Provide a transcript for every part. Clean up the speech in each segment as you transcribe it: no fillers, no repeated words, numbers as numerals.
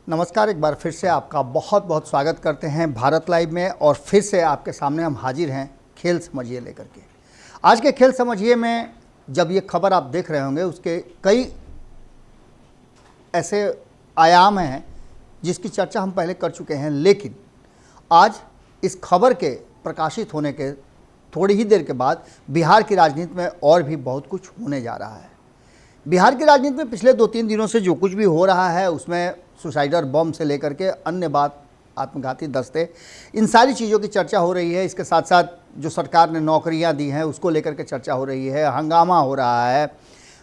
नमस्कार, एक बार फिर से आपका बहुत बहुत स्वागत करते हैं भारत लाइव में। और फिर से आपके सामने हम हाजिर हैं खेल समझिए लेकर के। आज के खेल समझिए में जब ये खबर आप देख रहे होंगे, उसके कई ऐसे आयाम हैं जिसकी चर्चा हम पहले कर चुके हैं, लेकिन आज इस खबर के प्रकाशित होने के थोड़ी ही देर के बाद बिहार की राजनीति में और भी बहुत कुछ होने जा रहा है। बिहार की राजनीति में पिछले 2-3 दिनों से जो कुछ भी हो रहा है, उसमें सुसाइडर बम से लेकर के अन्य बात, आत्मघाती दस्ते, इन सारी चीज़ों की चर्चा हो रही है। इसके साथ साथ जो सरकार ने नौकरियां दी हैं उसको लेकर के चर्चा हो रही है, हंगामा हो रहा है,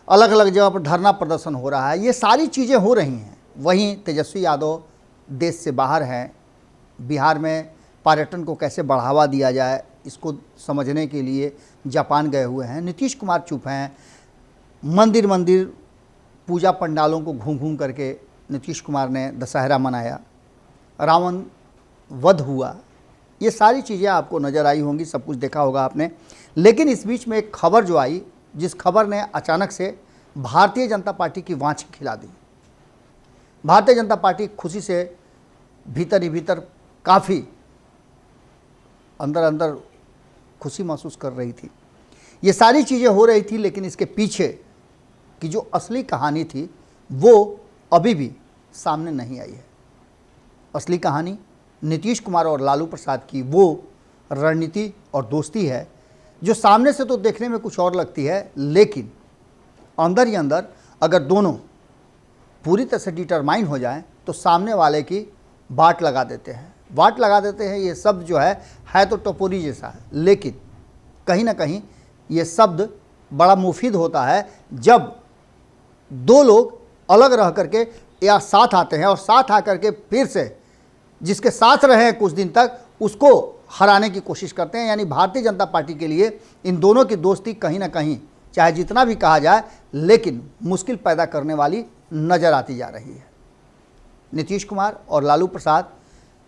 अलग अलग जगह पर धरना प्रदर्शन हो रहा है, ये सारी चीज़ें हो रही हैं। वहीं तेजस्वी यादव देश से बाहर हैं। बिहार में पर्यटन को कैसे बढ़ावा दिया जाए इसको समझने के लिए जापान गए हुए हैं। नीतीश कुमार चुप हैं। मंदिर मंदिर पूजा पंडालों को घूम घूम करके नीतीश कुमार ने दशहरा मनाया, रावण वध हुआ, ये सारी चीज़ें आपको नज़र आई होंगी, सब कुछ देखा होगा आपने। लेकिन इस बीच में एक खबर जो आई, जिस खबर ने अचानक से भारतीय जनता पार्टी की वांछी खिला दी। भारतीय जनता पार्टी खुशी से भीतर ही भीतर काफ़ी अंदर अंदर खुशी महसूस कर रही थी। ये सारी चीज़ें हो रही थी, लेकिन इसके पीछे की जो असली कहानी थी वो अभी भी सामने नहीं आई है। असली कहानी नीतीश कुमार और लालू प्रसाद की वो रणनीति और दोस्ती है जो सामने से तो देखने में कुछ और लगती है, लेकिन अंदर ही अंदर अगर दोनों पूरी तरह से डिटरमाइन हो जाएं तो सामने वाले की बाट लगा देते हैं। वाट लगा देते हैं, ये शब्द जो है तो टपोरी जैसा है, लेकिन कहीं ना कहीं ये शब्द बड़ा मुफीद होता है जब दो लोग अलग रह करके या साथ आते हैं और साथ आकर के फिर से जिसके साथ रहे हैं कुछ दिन तक उसको हराने की कोशिश करते हैं। यानी भारतीय जनता पार्टी के लिए इन दोनों की दोस्ती कहीं ना कहीं, चाहे जितना भी कहा जाए, लेकिन मुश्किल पैदा करने वाली नज़र आती जा रही है। नीतीश कुमार और लालू प्रसाद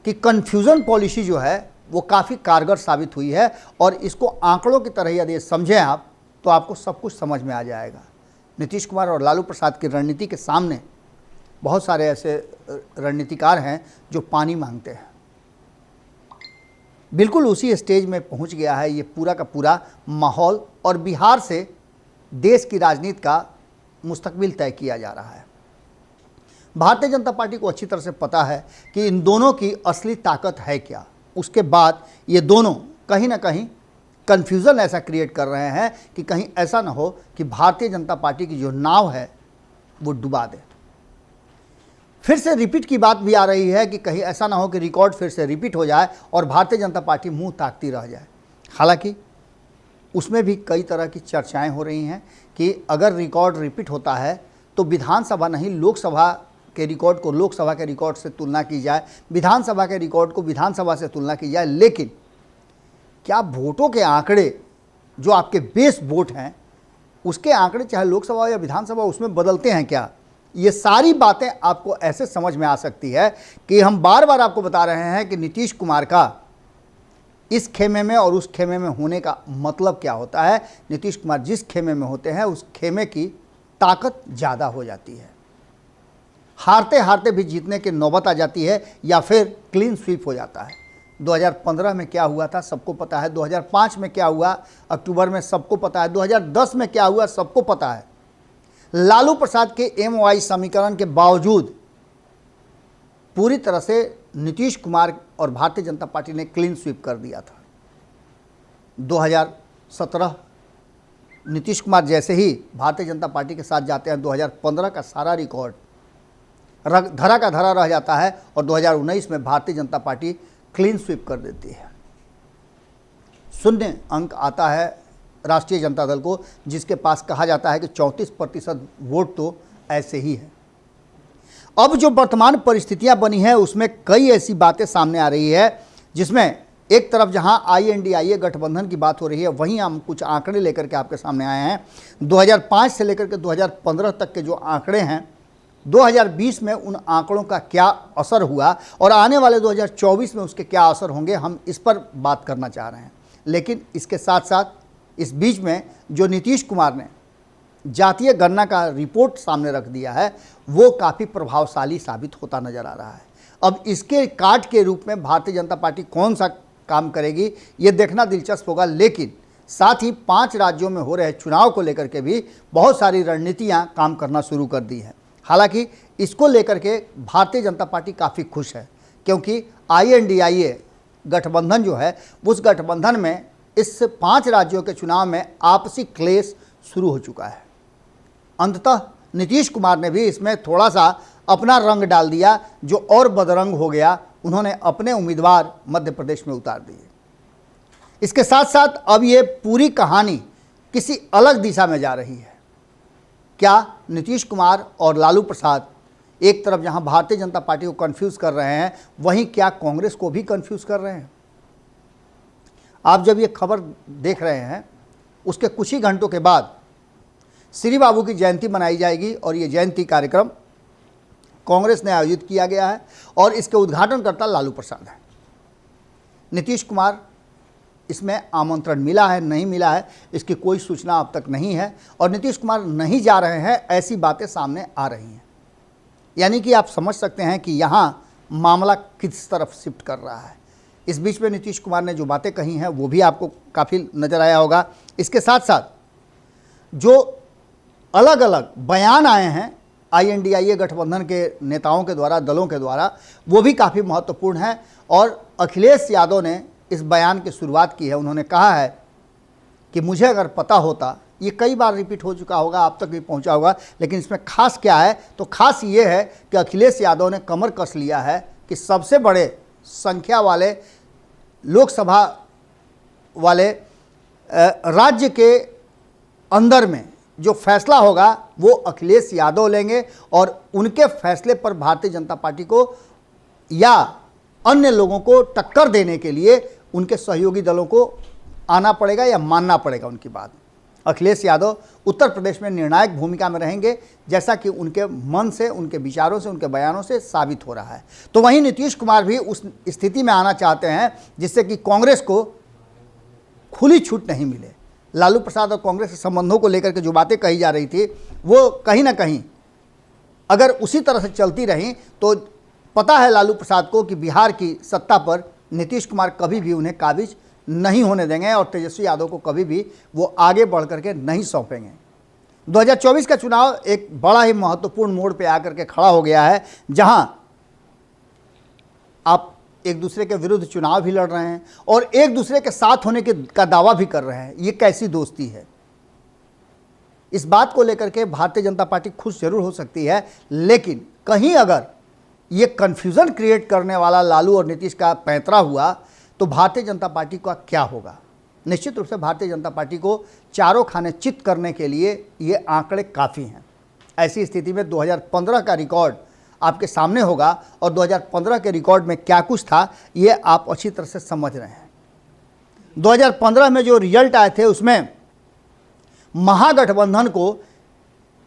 की कन्फ्यूज़न पॉलिसी जो है वो काफ़ी कारगर साबित हुई है, और इसको आंकड़ों की तरह यदि समझें आप तो आपको सब कुछ समझ में आ जाएगा। नीतीश कुमार और लालू प्रसाद की रणनीति के सामने बहुत सारे ऐसे रणनीतिकार हैं जो पानी मांगते हैं। बिल्कुल उसी स्टेज में पहुंच गया है ये पूरा का पूरा माहौल, और बिहार से देश की राजनीति का मुस्तकबिल तय किया जा रहा है। भारतीय जनता पार्टी को अच्छी तरह से पता है कि इन दोनों की असली ताकत है क्या। उसके बाद ये दोनों कहीं ना कहीं कन्फ्यूज़न ऐसा क्रिएट कर रहे हैं कि कहीं ऐसा ना हो कि भारतीय जनता पार्टी की जो नाव है वो डुबा दे। फिर से रिपीट की बात भी आ रही है कि कहीं ऐसा ना हो कि रिकॉर्ड फिर से रिपीट हो जाए और भारतीय जनता पार्टी मुंह ताकती रह जाए। हालांकि उसमें भी कई तरह की चर्चाएं हो रही हैं कि अगर रिकॉर्ड रिपीट होता है तो विधानसभा नहीं, लोकसभा के रिकॉर्ड को लोकसभा के रिकॉर्ड से तुलना की जाए, विधानसभा के रिकॉर्ड को विधानसभा से तुलना की जाए। लेकिन क्या वोटों के आंकड़े जो आपके बेस वोट हैं उसके आंकड़े चाहे लोकसभा या विधानसभा उसमें बदलते हैं क्या? ये सारी बातें आपको ऐसे समझ में आ सकती है कि हम बार बार आपको बता रहे हैं कि नीतीश कुमार का इस खेमे में और उस खेमे में होने का मतलब क्या होता है। नीतीश कुमार जिस खेमे में होते हैं उस खेमे की ताकत ज़्यादा हो जाती है। हारते हारते भी जीतने की नौबत आ जाती है या फिर क्लीन स्वीप हो जाता है। 2015 में क्या हुआ था सबको पता है, 2005 में क्या हुआ अक्टूबर में सबको पता है, 2010 में क्या हुआ सबको पता है। लालू प्रसाद के MOI समीकरण के बावजूद पूरी तरह से नीतीश कुमार और भारतीय जनता पार्टी ने क्लीन स्वीप कर दिया था। 2017 नीतीश कुमार जैसे ही भारतीय जनता पार्टी के साथ जाते हैं, 2015 का सारा रिकॉर्ड धरा का धरा रह जाता है और 2019 में Bharatiya Janata party clean sweep कर देती है। शून्य अंक आता है राष्ट्रीय जनता दल को, जिसके पास कहा जाता है कि 34% वोट तो ऐसे ही है। अब जो वर्तमान परिस्थितियां बनी है उसमें कई ऐसी बातें सामने आ रही है, जिसमें एक तरफ जहां INDIA गठबंधन की बात हो रही है, वहीं हम कुछ आंकड़े लेकर के आपके सामने आए हैं। 2005 से लेकर के 2015 तक के जो आंकड़े हैं, 2020 में उन आंकड़ों का क्या असर हुआ और आने वाले 2024 में उसके क्या असर होंगे, हम इस पर बात करना चाह रहे हैं। लेकिन इसके साथ साथ इस बीच में जो नीतीश कुमार ने जातीय गणना का रिपोर्ट सामने रख दिया है वो काफ़ी प्रभावशाली साबित होता नजर आ रहा है। अब इसके काट के रूप में भारतीय जनता पार्टी कौन सा काम करेगी ये देखना दिलचस्प होगा, लेकिन साथ ही 5 राज्यों में हो रहे चुनाव को लेकर के भी बहुत सारी रणनीतियां काम करना शुरू कर दी हैं। हालांकि इसको लेकर के भारतीय जनता पार्टी काफ़ी खुश है, क्योंकि INDIA गठबंधन जो है उस गठबंधन में इस 5 राज्यों के चुनाव में आपसी क्लेश शुरू हो चुका है। अंततः नीतीश कुमार ने भी इसमें थोड़ा सा अपना रंग डाल दिया, जो और बदरंग हो गया। उन्होंने अपने उम्मीदवार मध्य प्रदेश में उतार दिए। इसके साथ साथ अब ये पूरी कहानी किसी अलग दिशा में जा रही है। क्या नीतीश कुमार और लालू प्रसाद एक तरफ जहां भारतीय जनता पार्टी को कंफ्यूज कर रहे हैं, वहीं क्या कांग्रेस को भी कंफ्यूज कर रहे हैं? आप जब ये खबर देख रहे हैं उसके कुछ ही घंटों के बाद श्री बाबू की जयंती मनाई जाएगी और ये जयंती कार्यक्रम कांग्रेस ने आयोजित किया गया है और इसके उद्घाटनकर्ता लालू प्रसाद हैं। नीतीश कुमार इसमें आमंत्रण मिला है नहीं मिला है इसकी कोई सूचना अब तक नहीं है और नीतीश कुमार नहीं जा रहे हैं ऐसी बातें सामने आ रही हैं। यानी कि आप समझ सकते हैं कि यहाँ मामला किस तरफ शिफ्ट कर रहा है। इस बीच में नीतीश कुमार ने जो बातें कही हैं वो भी आपको काफ़ी नज़र आया होगा। इसके साथ साथ जो अलग अलग बयान आए हैं INDIA गठबंधन के नेताओं के द्वारा, दलों के द्वारा, वो भी काफ़ी महत्वपूर्ण है और अखिलेश यादव ने इस बयान की शुरुआत की है। उन्होंने कहा है कि मुझे अगर पता होता, ये कई बार रिपीट हो चुका होगा, आप तक भी पहुंचा होगा, लेकिन इसमें खास क्या है तो खास ये है कि अखिलेश यादव ने कमर कस लिया है कि सबसे बड़े संख्या वाले लोकसभा वाले राज्य के अंदर में जो फैसला होगा वो अखिलेश यादव लेंगे और उनके फैसले पर भारतीय जनता पार्टी को या अन्य लोगों को टक्कर देने के लिए उनके सहयोगी दलों को आना पड़ेगा या मानना पड़ेगा उनकी बात। अखिलेश यादव उत्तर प्रदेश में निर्णायक भूमिका में रहेंगे, जैसा कि उनके मन से, उनके विचारों से, उनके बयानों से साबित हो रहा है। तो वहीं नीतीश कुमार भी उस स्थिति में आना चाहते हैं जिससे कि कांग्रेस को खुली छूट नहीं मिले। लालू प्रसाद और कांग्रेस के संबंधों को लेकर के जो बातें कही जा रही थी वो कहीं ना कहीं अगर उसी तरह से चलती रहीं तो पता है लालू प्रसाद को कि बिहार की सत्ता पर नीतीश कुमार कभी भी उन्हें काबिज नहीं होने देंगे और तेजस्वी यादव को कभी भी वो आगे बढ़ करके नहीं सौंपेंगे। 2024 का चुनाव एक बड़ा ही महत्वपूर्ण मोड़ पे आकर के खड़ा हो गया है, जहां आप एक दूसरे के विरुद्ध चुनाव भी लड़ रहे हैं और एक दूसरे के साथ होने का दावा भी कर रहे हैं। ये कैसी दोस्ती है? इस बात को लेकर के भारतीय जनता पार्टी खुश जरूर हो सकती है, लेकिन कहीं अगर ये कन्फ्यूज़न क्रिएट करने वाला लालू और नीतीश का पैंतरा हुआ तो भारतीय जनता पार्टी का क्या होगा? निश्चित रूप से भारतीय जनता पार्टी को चारों खाने चित करने के लिए ये आंकड़े काफ़ी हैं। ऐसी स्थिति में 2015 का रिकॉर्ड आपके सामने होगा और 2015 के रिकॉर्ड में क्या कुछ था ये आप अच्छी तरह से समझ रहे हैं। 2015 में जो रिजल्ट आए थे उसमें महागठबंधन को,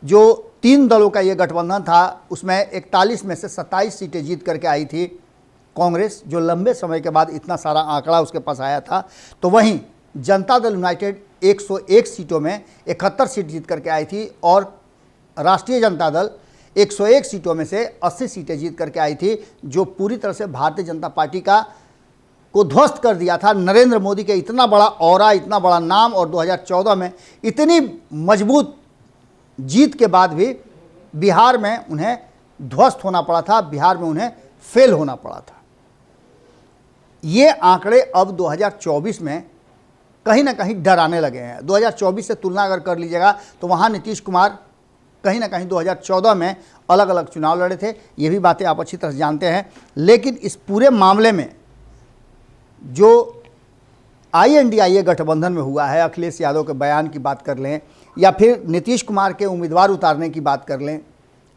जो 3 दलों का ये गठबंधन था, उसमें 41 में से 27 सीटें जीत करके आई थी कांग्रेस, जो लंबे समय के बाद इतना सारा आंकड़ा उसके पास आया था। तो वहीं जनता दल यूनाइटेड 101 सीटों में 71 सीट जीत करके आई थी और राष्ट्रीय जनता दल 101 सीटों में से 80 सीटें जीत करके आई थी, जो पूरी तरह से भारतीय जनता पार्टी को ध्वस्त कर दिया था। नरेंद्र मोदी के इतना बड़ा ऑरा, इतना बड़ा नाम और 2014 में इतनी मजबूत जीत के बाद भी बिहार में उन्हें ध्वस्त होना पड़ा था, बिहार में उन्हें फेल होना पड़ा था। ये आंकड़े अब 2024 में कहीं ना कहीं डराने लगे हैं। 2024 से तुलना अगर कर लीजिएगा तो वहाँ नीतीश कुमार कहीं ना कहीं 2014 में अलग अलग चुनाव लड़े थे, ये भी बातें आप अच्छी तरह से जानते हैं। लेकिन इस पूरे मामले में जो INDIA गठबंधन में हुआ है, अखिलेश यादव के बयान की बात कर लें या फिर नीतीश कुमार के उम्मीदवार उतारने की बात कर लें,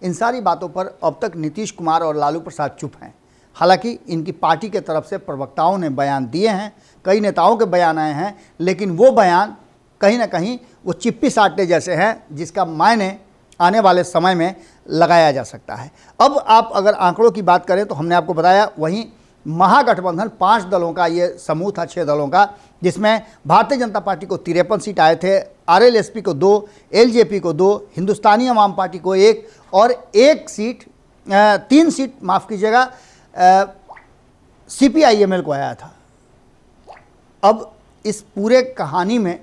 इन सारी बातों पर अब तक नीतीश कुमार और लालू प्रसाद चुप हैं। हालांकि इनकी पार्टी के तरफ से प्रवक्ताओं ने बयान दिए हैं, कई नेताओं के बयान आए हैं, लेकिन वो बयान कहीं ना कहीं वो चिप्पी साटने जैसे हैं, जिसका मायने आने वाले समय में लगाया जा सकता है। अब आप अगर आंकड़ों की बात करें तो हमने आपको बताया, वहीं महागठबंधन 5 दलों का ये समूह था, 6 दलों का, जिसमें भारतीय जनता पार्टी को 53 सीट आए थे, आरएलएसपी को 2, एलजेपी को 2, हिंदुस्तानी अवाम पार्टी को 1 और 1 सीट 3 सीट माफ़ कीजिएगा सीपीआईएमएल को आया था। अब इस पूरे कहानी में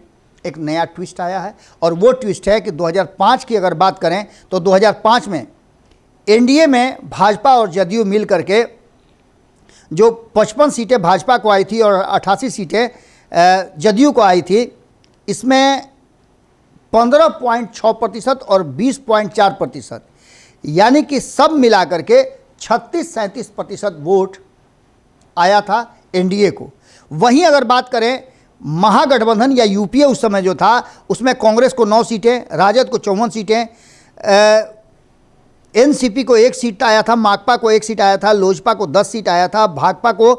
एक नया ट्विस्ट आया है और वो ट्विस्ट है कि 2005 की अगर बात करें तो 2005 में एनडीए में भाजपा और जदयू मिल करके जो 55 सीटें भाजपा को आई थी और 88 सीटें जदयू को आई थी, इसमें 15.6% और 20.4%, यानी कि सब मिला करके 36-37% वोट आया था एनडीए को। वहीं अगर बात करें महागठबंधन या यूपीए उस समय जो था, उसमें कांग्रेस को 9 सीटें, राजद को 54 सीटें, एनसीपी को 1 सीट आया था, माकपा को 1 सीट आया था, लोजपा को 10 सीट आया था, भाकपा को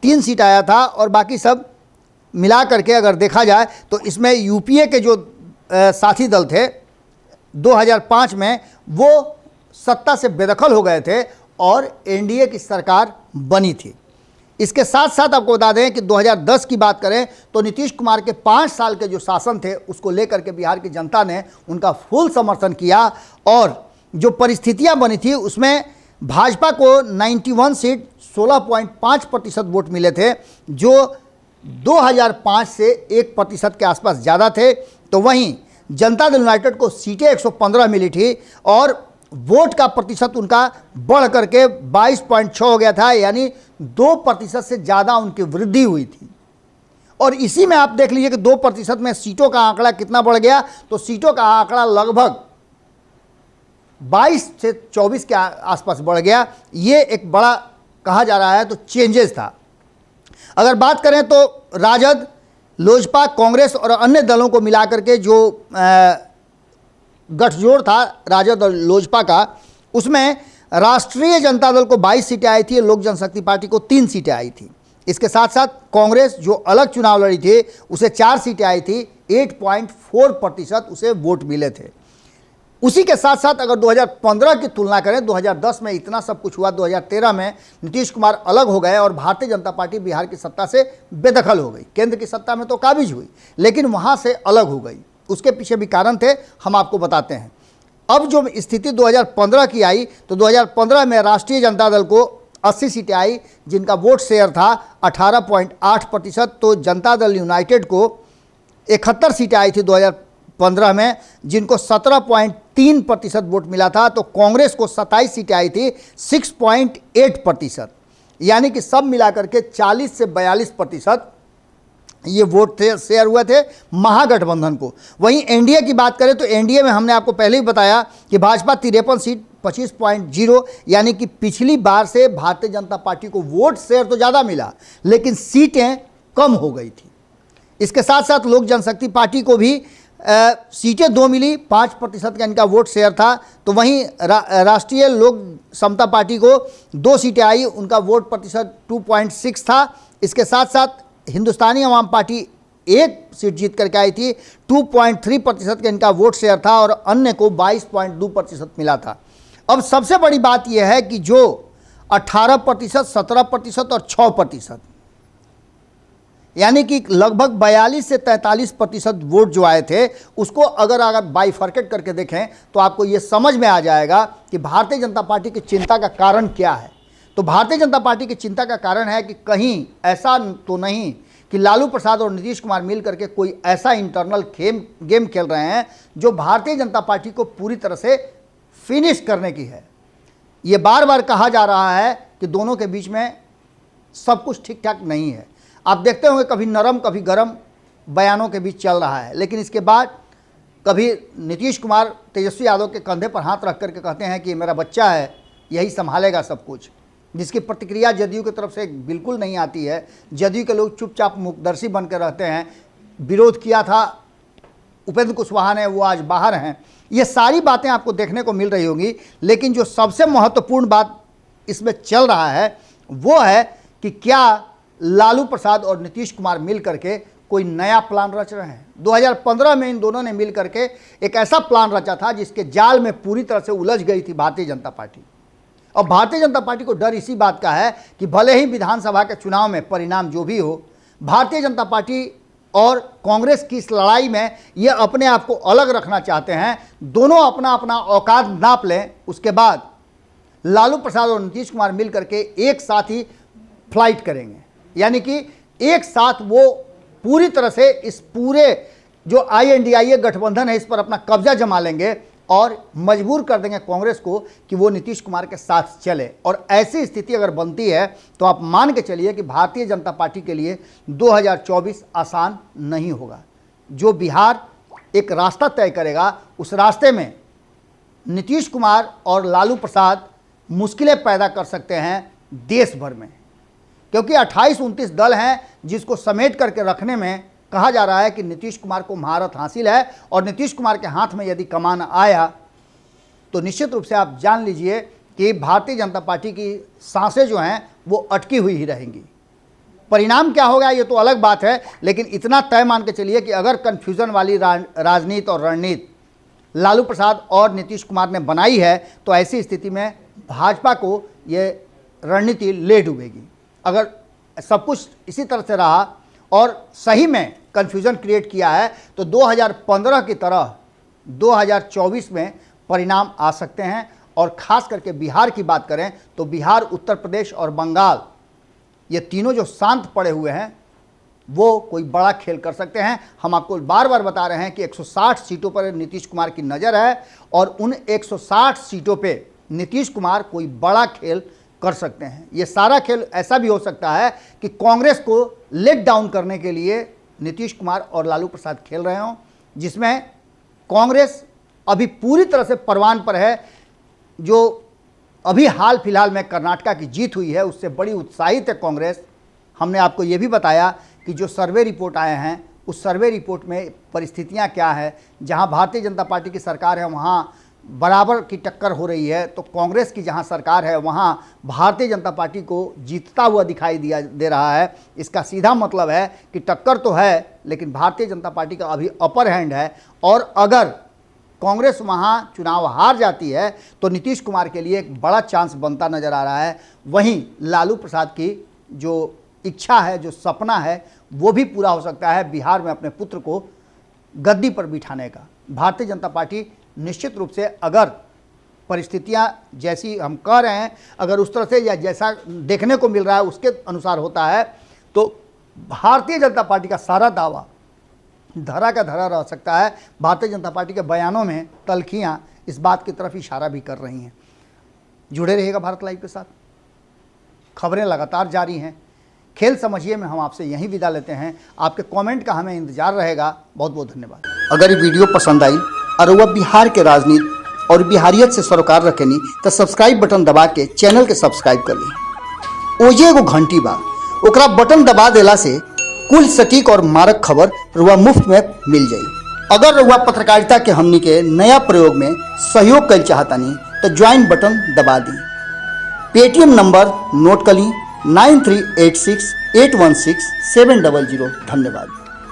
3 सीट आया था और बाकी सब मिला करके अगर देखा जाए तो इसमें यूपीए के जो साथी दल थे 2005 में वो सत्ता से बेदखल हो गए थे और एनडीए की सरकार बनी थी। इसके साथ साथ आपको बता दें कि 2010 की बात करें तो नीतीश कुमार के 5 साल के जो शासन थे उसको लेकर के बिहार की जनता ने उनका फुल समर्थन किया और जो परिस्थितियां बनी थी उसमें भाजपा को 91 सीट 16.5% वोट मिले थे, जो 2005 से 1% के आसपास ज़्यादा थे। तो वहीं जनता दल यूनाइटेड को सीटें 115 मिली थी और वोट का प्रतिशत उनका बढ़ करके 22.6 हो गया था, यानी 2% से ज़्यादा उनकी वृद्धि हुई थी। और इसी में आप देख लीजिए कि 2% में सीटों का आंकड़ा कितना बढ़ गया, तो सीटों का आंकड़ा लगभग 22 से 24 के आसपास बढ़ गया। ये एक बड़ा कहा जा रहा है तो चेंजेस था। अगर बात करें तो राजद, लोजपा, कांग्रेस और अन्य दलों को मिलाकर के जो गठजोड़ था राजद और लोजपा का, उसमें राष्ट्रीय जनता दल को 22 सीटें आई थी, लोक जनशक्ति पार्टी को 3 सीटें आई थी। इसके साथ साथ कांग्रेस जो अलग चुनाव लड़ी थी उसे 4 सीटें आई थी, 8.4% उसे वोट मिले थे। उसी के साथ साथ अगर 2015 की तुलना करें, 2010 में इतना सब कुछ हुआ, 2013 में नीतीश कुमार अलग हो गए और भारतीय जनता पार्टी बिहार की सत्ता से बेदखल हो गई। केंद्र की सत्ता में तो काबिज हुई लेकिन वहाँ से अलग हो गई। उसके पीछे भी कारण थे, हम आपको बताते हैं। अब जो स्थिति 2015 की आई तो 2015 में राष्ट्रीय जनता दल को 80 सीटें आई जिनका वोट शेयर था 18.8%, तो जनता दल यूनाइटेड को 71 सीटें आई थी 2015 में जिनको 17.3% वोट मिला था। तो कांग्रेस को 27 सीटें आई थी 6.8%, यानी कि सब मिलाकर के 40 से 42% ये वोट थे शेयर हुए थे महागठबंधन को। वहीं एनडीए की बात करें तो एनडीए में हमने आपको पहले ही बताया कि भाजपा 53 सीट 25.0, यानी कि पिछली बार से भारतीय जनता पार्टी को वोट शेयर तो ज़्यादा मिला लेकिन सीटें कम हो गई थी। इसके साथ साथ लोक जनशक्ति पार्टी को भी सीटें 2 मिली, 5% का इनका वोट शेयर था। तो वहीं राष्ट्रीय लोक समता पार्टी को 2 सीटें आई, उनका वोट प्रतिशत 2.6 था। इसके साथ साथ हिंदुस्तानी अवाम पार्टी 1 सीट जीत करके आई थी, 2.3% का इनका वोट शेयर था और अन्य को 22.2% मिला था। अब सबसे बड़ी बात यह है कि जो 18%, 17% और 6%, यानी कि लगभग 42 से 43% वोट जो आए थे उसको अगर बाइफर्केट करके देखें तो आपको ये समझ में आ जाएगा कि भारतीय जनता पार्टी की चिंता का कारण क्या है। तो भारतीय जनता पार्टी की चिंता का कारण है कि कहीं ऐसा तो नहीं कि लालू प्रसाद और नीतीश कुमार मिल करके कोई ऐसा इंटरनल गेम खेल रहे हैं जो भारतीय जनता पार्टी को पूरी तरह से फिनिश करने की है। ये बार बार कहा जा रहा है कि दोनों के बीच में सब कुछ ठीक ठाक नहीं है। आप देखते होंगे कभी नरम कभी गरम बयानों के बीच चल रहा है, लेकिन इसके बाद कभी नीतीश कुमार तेजस्वी यादव के कंधे पर हाथ रख करके कहते हैं कि मेरा बच्चा है, यही संभालेगा सब कुछ, जिसकी प्रतिक्रिया जदयू की तरफ से बिल्कुल नहीं आती है। जदयू के लोग चुपचाप मुखदर्शी बनकर रहते हैं। विरोध किया था उपेंद्र कुशवाहा ने, वो आज बाहर हैं। ये सारी बातें आपको देखने को मिल रही होंगी, लेकिन जो सबसे महत्वपूर्ण बात इसमें चल रहा है वो है कि क्या लालू प्रसाद और नीतीश कुमार मिल करके कोई नया प्लान रच रहे हैं। 2015 में इन दोनों ने मिल करके एक ऐसा प्लान रचा था जिसके जाल में पूरी तरह से उलझ गई थी भारतीय जनता पार्टी। और भारतीय जनता पार्टी को डर इसी बात का है कि भले ही विधानसभा के चुनाव में परिणाम जो भी हो, भारतीय जनता पार्टी और कांग्रेस की इस लड़ाई में ये अपने आप को अलग रखना चाहते हैं। दोनों अपना अपना औकात नाप लें, उसके बाद लालू प्रसाद और नीतीश कुमार मिल करके एक साथ ही फ्लाइट करेंगे, यानी कि एक साथ वो पूरी तरह से इस पूरे जो INDIA गठबंधन है इस पर अपना कब्जा जमा लेंगे और मजबूर कर देंगे कांग्रेस को कि वो नीतीश कुमार के साथ चले। और ऐसी स्थिति अगर बनती है तो आप मान के चलिए कि भारतीय जनता पार्टी के लिए 2024 आसान नहीं होगा। जो बिहार एक रास्ता तय करेगा, उस रास्ते में नीतीश कुमार और लालू प्रसाद मुश्किलें पैदा कर सकते हैं देश भर में, क्योंकि 28-29 दल हैं जिसको समेट करके रखने में कहा जा रहा है कि नीतीश कुमार को महारत हासिल है। और नीतीश कुमार के हाथ में यदि कमान आया तो निश्चित रूप से आप जान लीजिए कि भारतीय जनता पार्टी की सांसें जो हैं वो अटकी हुई ही रहेंगी। परिणाम क्या होगा ये तो अलग बात है, लेकिन इतना तय मान के चलिए कि अगर कन्फ्यूज़न वाली राजनीति और रणनीति लालू प्रसाद और नीतीश कुमार ने बनाई है तो ऐसी स्थिति में भाजपा को ये रणनीति ले डूबेगी। अगर सब कुछ इसी तरह से रहा और सही में कन्फ्यूज़न क्रिएट किया है तो 2015 की तरह 2024 में परिणाम आ सकते हैं। और ख़ास करके बिहार की बात करें तो बिहार, उत्तर प्रदेश और बंगाल, ये तीनों जो शांत पड़े हुए हैं वो कोई बड़ा खेल कर सकते हैं। हम आपको बार बार बता रहे हैं कि 160 सीटों पर नीतीश कुमार की नज़र है और उन 160 सीटों पे नीतीश कुमार कोई बड़ा खेल कर सकते हैं। ये सारा खेल ऐसा भी हो सकता है कि कांग्रेस को लेट डाउन करने के लिए नीतीश कुमार और लालू प्रसाद खेल रहे हों, जिसमें कांग्रेस अभी पूरी तरह से परवान पर है। जो अभी हाल फिलहाल में कर्नाटका की जीत हुई है उससे बड़ी उत्साहित है कांग्रेस। हमने आपको ये भी बताया कि जो सर्वे रिपोर्ट आए हैं उस सर्वे रिपोर्ट में परिस्थितियां क्या है। जहां भारतीय जनता पार्टी की सरकार है वहां बराबर की टक्कर हो रही है, तो कांग्रेस की जहां सरकार है वहां भारतीय जनता पार्टी को जीतता हुआ दिखाई दे रहा है। इसका सीधा मतलब है कि टक्कर तो है लेकिन भारतीय जनता पार्टी का अभी अपर हैंड है। और अगर कांग्रेस वहां चुनाव हार जाती है तो नीतीश कुमार के लिए एक बड़ा चांस बनता नज़र आ रहा है। वहीं लालू प्रसाद की जो इच्छा है, जो सपना है, वो भी पूरा हो सकता है बिहार में अपने पुत्र को गद्दी पर बिठाने का। भारतीय जनता पार्टी निश्चित रूप से अगर परिस्थितियां जैसी हम कह रहे हैं अगर उस तरह से या जैसा देखने को मिल रहा है उसके अनुसार होता है तो भारतीय जनता पार्टी का सारा दावा धरा का धरा रह सकता है। भारतीय जनता पार्टी के बयानों में तल्खियां इस बात की तरफ इशारा भी कर रही हैं। जुड़े रहिएगा भारत लाइव के साथ, खबरें लगातार जारी हैं। खेल समझिए में हम आपसे यहीं विदा लेते हैं। आपके कमेंट का हमें इंतजार रहेगा। बहुत बहुत धन्यवाद। अगर ये वीडियो पसंद आई और वह बिहार के राजनीति और बिहारियत से सरोकार रखेनी तो सब्सक्राइब बटन दबा के चैनल के सब्सक्राइब कर ली। ओजे एगो घंटी बा, ओकरा बटन दबा देला से कुल सटीक और मारक खबर रुआ मुफ्त में मिल जाई। अगर रुआ पत्रकारिता के हमनी के नया प्रयोग में सहयोग कर चाहतानी तो ज्वाइन बटन दबा दी। पेटीएम नंबर नोट कर ली 9386816700। धन्यवाद।